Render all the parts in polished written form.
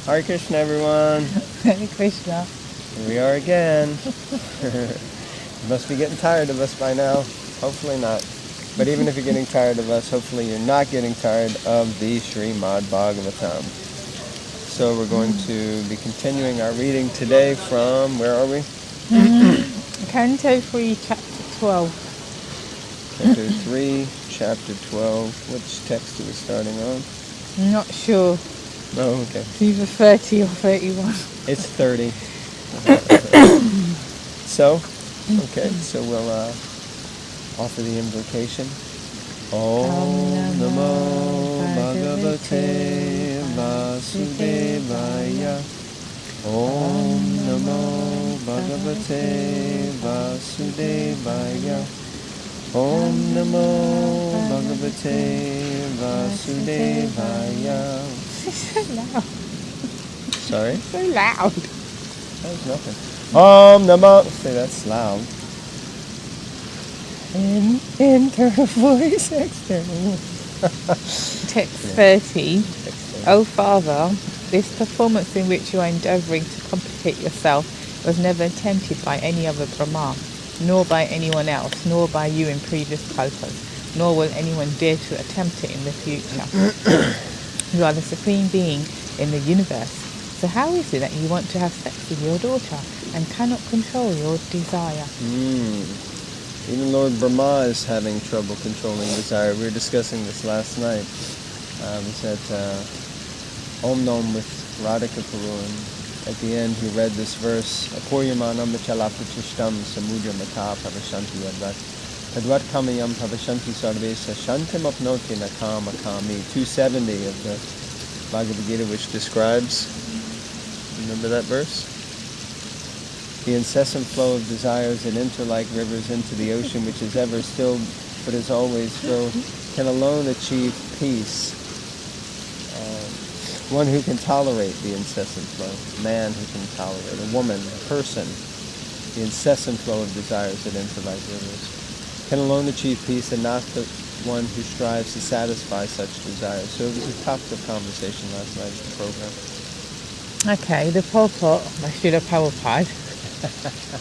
Hare Krishna, everyone. Hare Krishna. Here we are again. You must be getting tired of us by now. Hopefully not. But even if you're getting tired of us, hopefully you're not getting tired of the Srimad Bhagavatam. So we're going to be continuing our reading today from, where are we? Canto 3, Chapter 12. Canto 3, Chapter 12. Which text are we starting on? Not sure. Oh, okay. It's either 30 or 31. It's 30. So we'll offer the invocation. Om Namo Bhagavate Vasudevaya. Om Namo Bhagavate Vasudevaya. Om Namo Bhagavate Vasudevaya. So loud. Sorry? So loud. That was nothing. Om Namo. Say that's loud. Internal voice, external. Text 30. O Father, this performance in which you are endeavouring to complicate yourself was never attempted by any other Brahma, nor by anyone else, nor by you in previous kalpas, nor will anyone dare to attempt it in the future. You are the Supreme Being in the universe. So how is it that you want to have sex with your daughter and cannot control your desire? Even Lord Brahma is having trouble controlling desire. We were discussing this last night. We said Om Nom with Radhika Puru, and at the end he read this verse, Apuryamanam Vachalapachishtam Samudra Mata Pavashanti Yadvat Tadvat Kamayam Pavashanti Sarvesa Shantim Apnoti Nakam Akami, 270 of the Bhagavad Gita, which describes, remember that verse? The incessant flow of desires that enter like rivers into the ocean, which is ever still but is always filled, can alone achieve peace. One who can tolerate the incessant flow, a man who can tolerate, a woman, a person, the incessant flow of desires that enter like rivers, can alone achieve peace, and not the one who strives to satisfy such desires. So it was a topic of conversation last night at the program. Okay, the purport by Srila Prabhupada.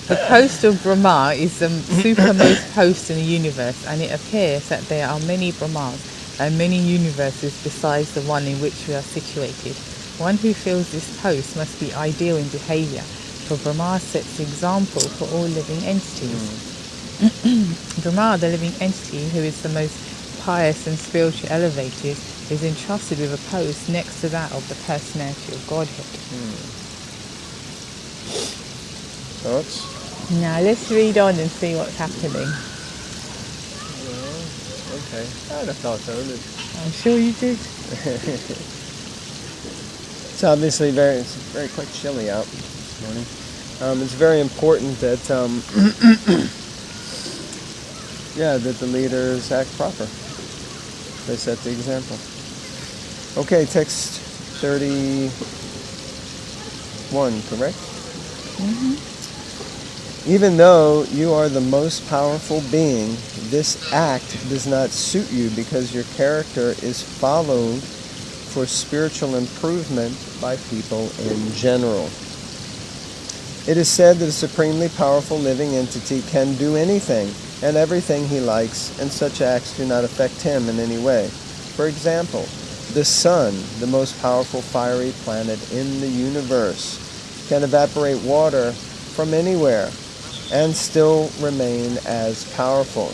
The post of Brahma is the supermost post in the universe, and it appears that there are many Brahmas and many universes besides the one in which we are situated. One who fills this post must be ideal in behaviour, for Brahma sets the example for all living entities. Brahma, the living entity, who is the most pious and spiritually elevated, is entrusted with a post next to that of the personality of Godhead. Thoughts? Now let's read on and see what's happening. Okay. I had a thought though. I'm sure you did. It's obviously it's very quite chilly out this morning. It's very important that that the leaders act proper. They set the example. Okay, text 31, correct? Even though you are the most powerful being, this act does not suit you because your character is followed for spiritual improvement by people in general. It is said that a supremely powerful living entity can do anything and everything he likes, and such acts do not affect him in any way. For example, the sun, the most powerful fiery planet in the universe, can evaporate water from anywhere and still remain as powerful.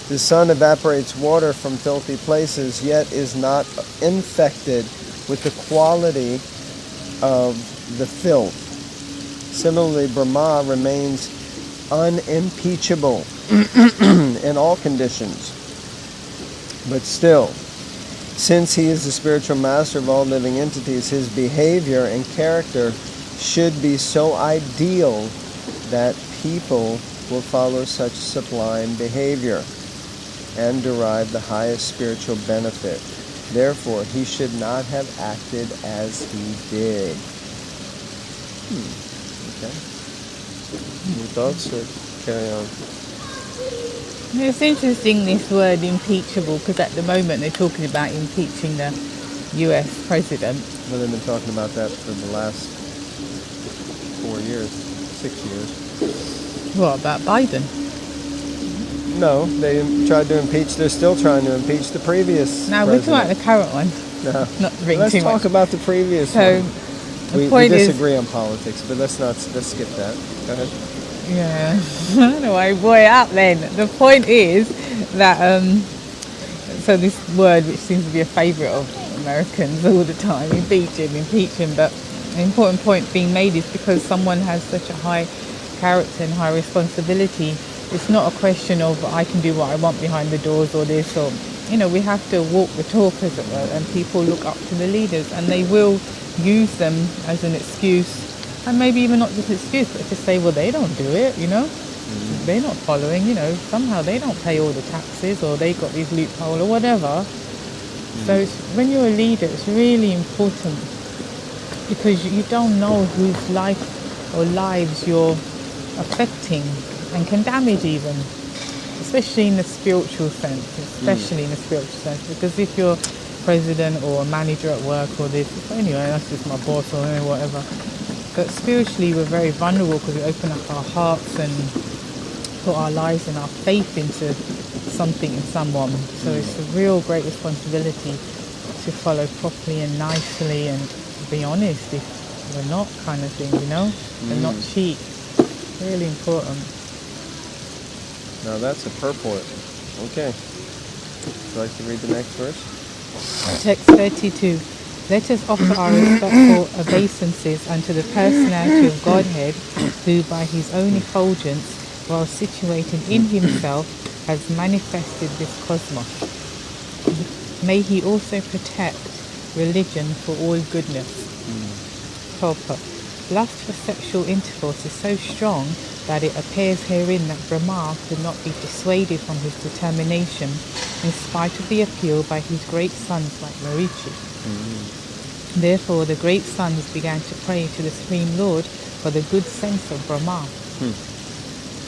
The sun evaporates water from filthy places, yet is not infected with the quality of the filth. Similarly, Brahma remains unimpeachable in all conditions. But still, since he is the spiritual master of all living entities, his behavior and character should be so ideal that people will follow such sublime behavior and derive the highest spiritual benefit. Therefore, he should not have acted as he did. Okay. Any thoughts, or carry on? It's interesting, this word impeachable, because at the moment they're talking about impeaching the US president. Well, they've been talking about that for the last 4 years, 6 years. What about Biden? No, they tried to impeach. They're still trying to impeach the previous Now we're president. talking about the current one. No. Not to bring Let's too talk much. about the previous So one. the We point is, disagree on politics, but let's skip that. Go ahead. yeah, I don't know why I brought it up then. The point is that so this word, which seems to be a favourite of Americans all the time, impeach him. But an important point being made is because someone has such a high character and high responsibility, it's not a question of I can do what I want behind the doors or this, or we have to walk the talk, as it were, and people look up to the leaders and they will use them as an excuse, and maybe even not just an excuse, but to say, well, they don't do it, they're not following, somehow they don't pay all the taxes, or they got these loopholes or whatever. So when you're a leader, it's really important, because you don't know whose life or lives you're affecting and can damage even, especially in the spiritual sense, because if you're president or a manager at work or this, anyway, that's just my boss or whatever, but spiritually we're very vulnerable because we open up our hearts and put our lives and our faith into something and someone. So it's a real great responsibility to follow properly and nicely and be honest if we're not, kind of thing, and not cheat. Really important. Now that's a purport. Okay. Would you like to read the next verse? Text 32. Let us offer our respectful obeisances unto the personality of Godhead, who by his own effulgence, while situated in himself, has manifested this cosmos. May he also protect religion for all goodness. Purport. Lust for sexual intercourse is so strong that it appears herein that Brahma could not be dissuaded from his determination in spite of the appeal by his great sons like Marichi. Therefore the great sons began to pray to the Supreme Lord for the good sense of Brahma.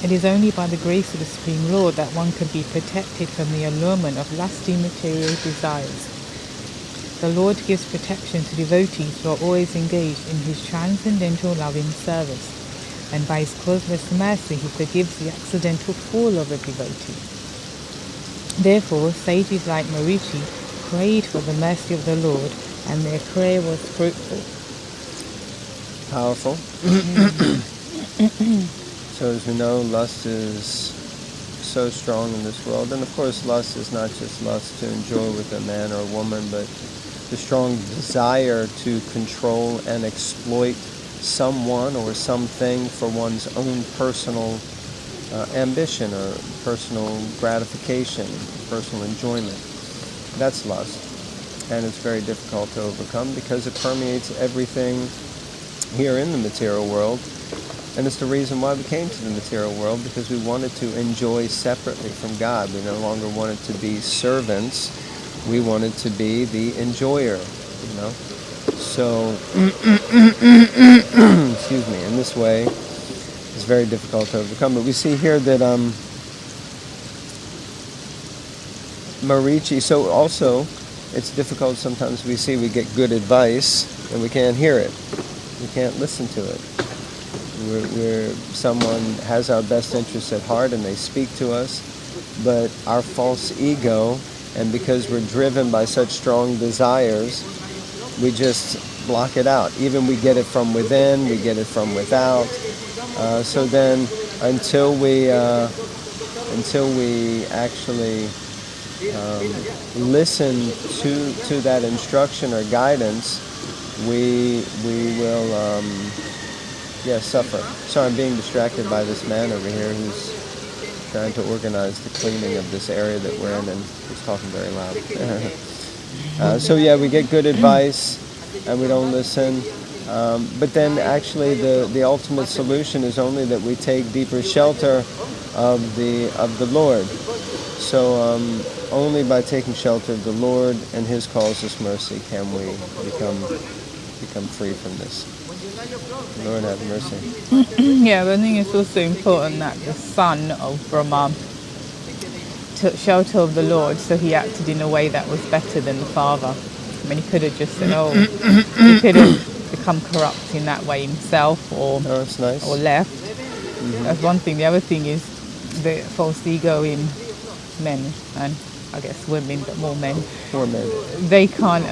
It is only by the grace of the Supreme Lord that one can be protected from the allurement of lusty material desires. The Lord gives protection to devotees who are always engaged in his transcendental loving service, and by his causeless mercy he forgives the accidental fall of a devotee. Therefore, sages like Marichi prayed for the mercy of the Lord, and their prayer was fruitful. Powerful. So as we know, lust is so strong in this world, and of course lust is not just lust to enjoy with a man or a woman, but the strong desire to control and exploit someone or something for one's own personal ambition or personal gratification, personal enjoyment. That's lust, and it's very difficult to overcome because it permeates everything here in the material world. And it's the reason why we came to the material world, because we wanted to enjoy separately from God. We no longer wanted to be servants. We wanted to be the enjoyer, So, excuse me, in this way, it's very difficult to overcome. But we see here that Marichi, so also, it's difficult sometimes. We get good advice and we can't hear it. We can't listen to it. Where someone has our best interests at heart and they speak to us, but our false ego, and because we're driven by such strong desires, we just block it out. Even we get it from within, we get it from without. So then, until we actually listen to that instruction or guidance, we will suffer. So I'm being distracted by this man over here who's trying to organize the cleaning of this area that we're in, and he's talking very loud. We get good advice and we don't listen. But then actually the ultimate solution is only that we take deeper shelter of the Lord. So only by taking shelter of the Lord and his causeless mercy can we become free from this. Lord have mercy. Yeah, but I think it's also important that the son of Brahma took shelter of the Lord, so he acted in a way that was better than the father. I mean, he could have just said, oh, he could have become corrupt in that way himself, or that's nice. or left. That's one thing. The other thing is the false ego in men, and I guess women, but more men. Poor men. They can't,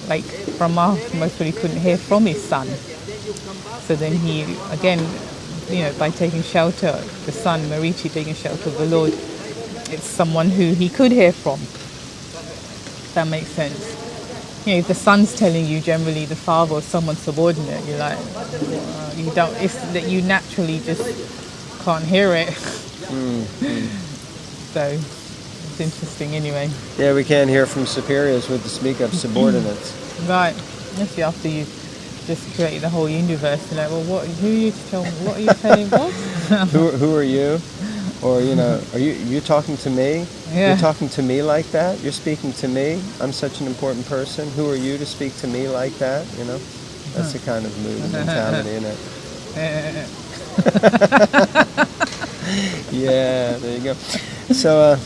like Brahma most probably couldn't hear from his son. So then he, again, by taking shelter, the son, Marichi, taking shelter of the Lord, it's someone who he could hear from. If that makes sense. If the son's telling you, generally the father or someone subordinate, you're like, you don't, it's that you naturally just can't hear it. So it's interesting anyway. Yeah, we can't hear from superiors with the speak of subordinates. Right, especially after you just created the whole universe. You're like, well, who are you to tell me? What are you telling what? Who are you? Or, are you talking to me? Yeah. You're talking to me like that? You're speaking to me? I'm such an important person. Who are you to speak to me like that? That's the kind of mood and mentality, isn't it? Yeah, there you go. So,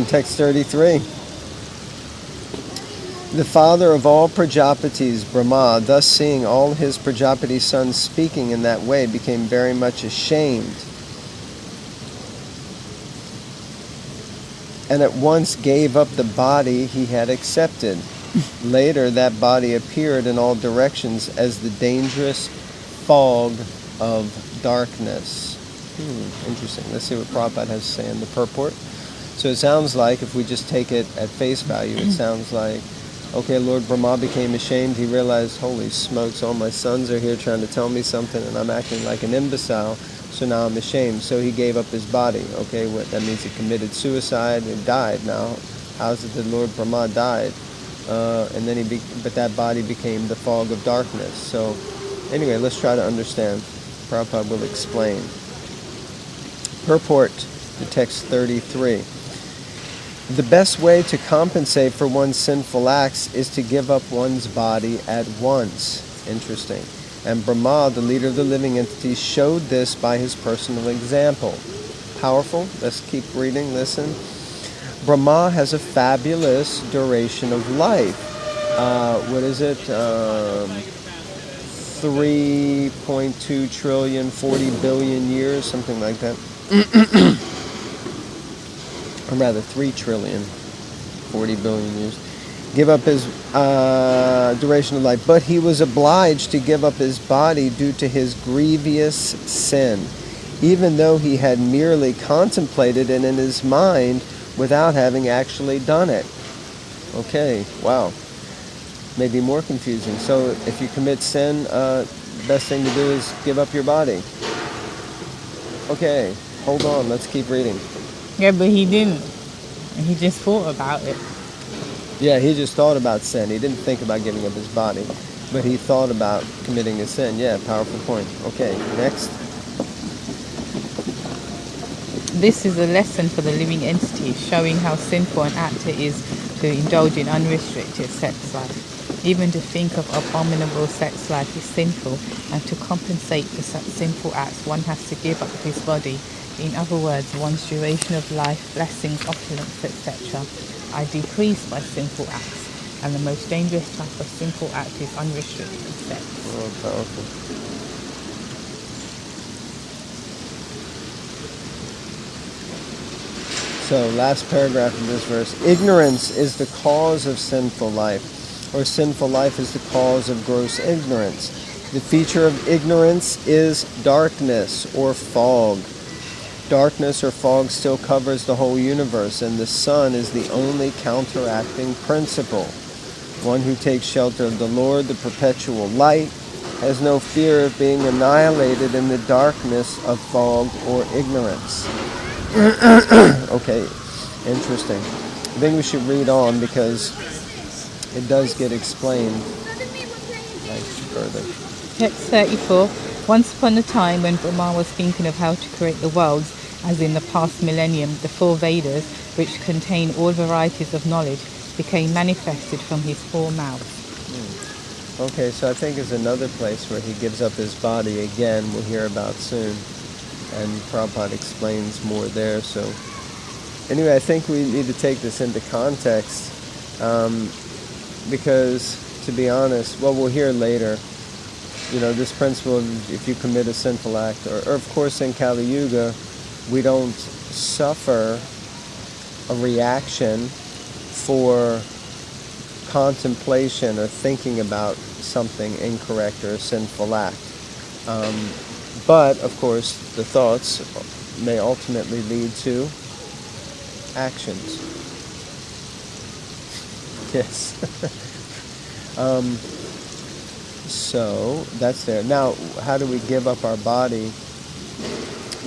text 33. The father of all Prajapatis, Brahma, thus seeing all his Prajapati sons speaking in that way, became very much ashamed, and at once gave up the body he had accepted. Later, that body appeared in all directions as the dangerous fog of darkness. Interesting. Let's see what Prabhupada has to say in the purport. So it sounds like, if we just take it at face value, it sounds like, okay, Lord Brahma became ashamed. He realized, holy smokes, all my sons are here trying to tell me something, and I'm acting like an imbecile. So now I'm ashamed. So he gave up his body. Okay, that means he committed suicide and died. Now, how's it that Lord Brahma died? And then but that body became the fog of darkness. So anyway, let's try to understand. Prabhupada will explain. Purport to text 33. The best way to compensate for one's sinful acts is to give up one's body at once. Interesting. And Brahma, the leader of the living entities, showed this by his personal example. Powerful? Let's keep reading. Listen. Brahma has a fabulous duration of life. What is it? 3.2 trillion, 40 billion years, something like that. Or rather, 3 trillion, 40 billion years. Give up his duration of life. But he was obliged to give up his body due to his grievous sin, even though he had merely contemplated it in his mind without having actually done it. Okay, wow. Maybe more confusing. So if you commit sin, best thing to do is give up your body. Okay, hold on, let's keep reading. Yeah, but he didn't. He just thought about it. Yeah, he just thought about sin. He didn't think about giving up his body, but he thought about committing a sin. Yeah, powerful point. Okay, next. This is a lesson for the living entities, showing how sinful an act it is to indulge in unrestricted sex life. Even to think of abominable sex life is sinful, and to compensate for such sinful acts, one has to give up his body. In other words, one's duration of life, blessings, opulence, etc. are decreased by sinful acts, and the most dangerous type of sinful act is unrestricted sex. Oh, powerful. So, last paragraph of this verse. Ignorance is the cause of sinful life, or sinful life is the cause of gross ignorance. The feature of ignorance is darkness or fog. Darkness or fog still covers the whole universe, and the sun is the only counteracting principle. One who takes shelter of the Lord, the perpetual light, has no fear of being annihilated in the darkness of fog or ignorance. Okay, interesting. I think we should read on because it does get explained further. Text 34. Once upon a time, when Brahma was thinking of how to create the worlds, as in the past millennium, the four Vedas, which contain all varieties of knowledge, became manifested from his four mouths. Okay, so I think it's another place where he gives up his body again, we'll hear about soon. And Prabhupada explains more there. So anyway, I think we need to take this into context. because, to be honest, well, we'll hear later, this principle of if you commit a sinful act, or of course in Kali Yuga, we don't suffer a reaction for contemplation or thinking about something incorrect or a sinful act. But, of course, the thoughts may ultimately lead to actions. Yes. So, that's there. Now, how do we give up our body?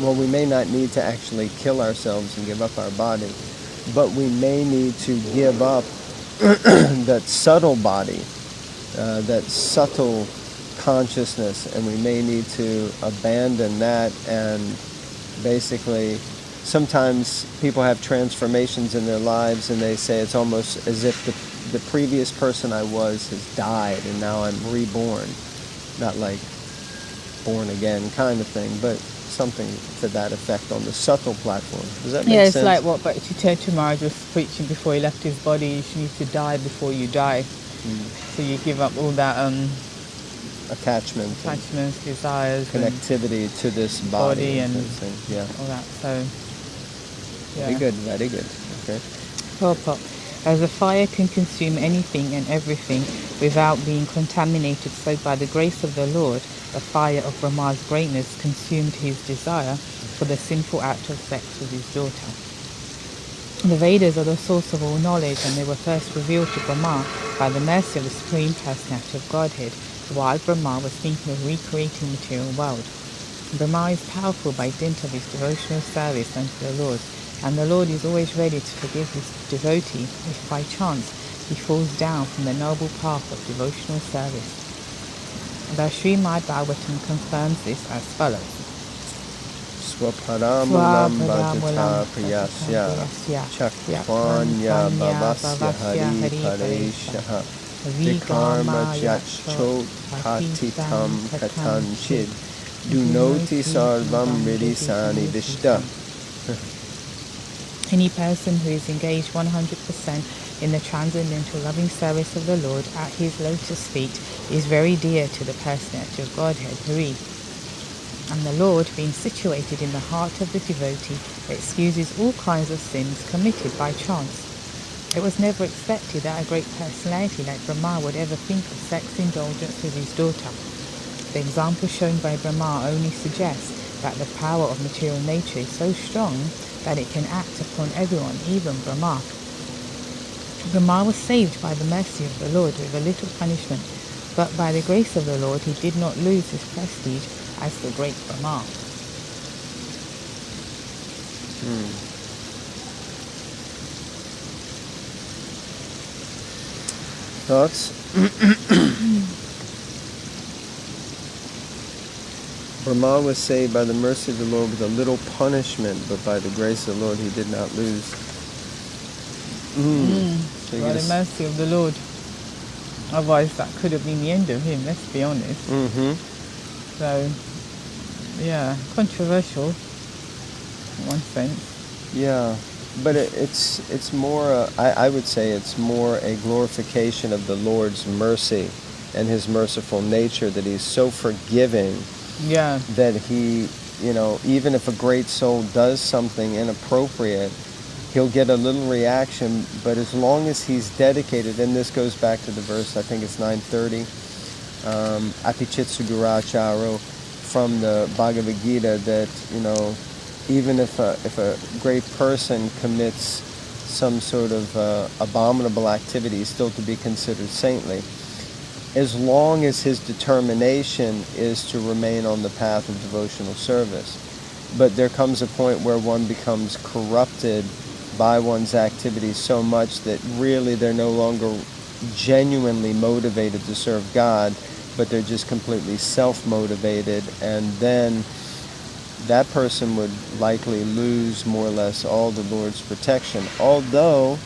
Well, we may not need to actually kill ourselves and give up our body, but we may need to give up that subtle body, that subtle consciousness, and we may need to abandon that. And basically, sometimes people have transformations in their lives, and they say it's almost as if the previous person I was has died, and now I'm reborn. Not like born again kind of thing, but something to that effect on the subtle platform. Does that make sense? Yeah, it's like what Bhaktivedanta Maharaj was preaching before he left his body. You need to die before you die. So you give up all that attachments, desires, connectivity to this body and yeah, all that. So yeah. Very good. Okay. Purport. As a fire can consume anything and everything without being contaminated, so by the grace of the Lord, the fire of Brahma's greatness consumed his desire for the sinful act of sex with his daughter. The Vedas are the source of all knowledge, and they were first revealed to Brahma by the mercy of the Supreme Personality of Godhead, while Brahma was thinking of recreating the material world. Brahma is powerful by dint of his devotional service unto the Lord, and the Lord is always ready to forgive his devotee if by chance he falls down from the noble path of devotional service. The Srimad Bhagavatam confirms this as follows. Swapadamulam bhajata priyasya chakwanya bhavasya hari pareshaha vikarma jachot patitam katanchid dunoti sarvam ridisani vishta. Any person who is engaged 100% in the transcendental loving service of the Lord at his lotus feet is very dear to the personality of Godhead, Hari. And the Lord, being situated in the heart of the devotee, excuses all kinds of sins committed by chance. It was never expected that a great personality like Brahma would ever think of sex indulgence with his daughter. The example shown by Brahma only suggests that the power of material nature is so strong that it can act upon everyone, even Brahma. Brahma was saved by the mercy of the Lord with a little punishment, but by the grace of the Lord he did not lose his prestige as the great Brahma. Thoughts? Brahma was saved by the mercy of the Lord with a little punishment, but by the grace of the Lord he did not lose. So By the mercy of the Lord. Otherwise that could have been the end of him, let's be honest. So, yeah, controversial in one sense. Yeah, but it's more, I would say it's more a glorification of the Lord's mercy and his merciful nature, that he's so forgiving. Yeah. That he, even if a great soul does something inappropriate, he'll get a little reaction, but as long as he's dedicated, and this goes back to the verse, I think it's 930, Apichitsu Duracharo, from the Bhagavad Gita, that, even if a great person commits some sort of abominable activity, he's still to be considered saintly, as long as his determination is to remain on the path of devotional service. But there comes a point where one becomes corrupted by one's activities so much that really they're no longer genuinely motivated to serve God, but they're just completely self-motivated, and then that person would likely lose more or less all the Lord's protection. Although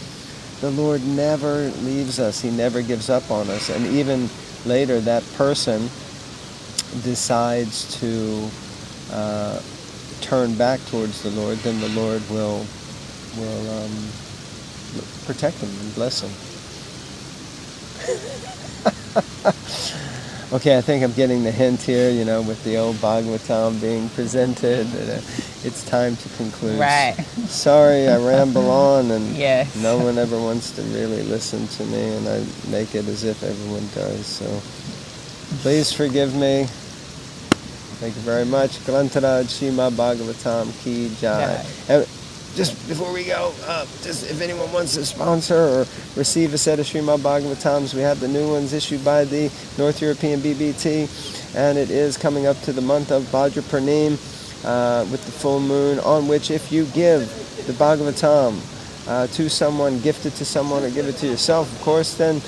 the Lord never leaves us, he never gives up on us, and even later that person decides to turn back towards the Lord, then the Lord will protect him and bless him. Okay, I think I'm getting the hint here, with the old Bhagavatam being presented. It's time to conclude. Right. Sorry, I ramble on, and Yes. no one ever wants to really listen to me, and I make it as if everyone does. So please forgive me. Thank you very much. Grantaraj Srimad Bhagavatam Ki Jai. And just before we go, just if anyone wants to sponsor or receive a set of Srimad Bhagavatams, we have the new ones issued by the North European BBT, and it is coming up to the month of Bhadra Purnim with the full moon, on which if you give the Bhagavatam to someone, gift it to someone, or give it to yourself, of course, then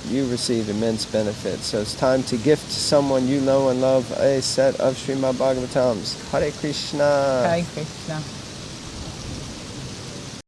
you receive immense benefit. So it's time to gift to someone you know and love a set of Srimad Bhagavatams. Hare Krishna. Hare Krishna.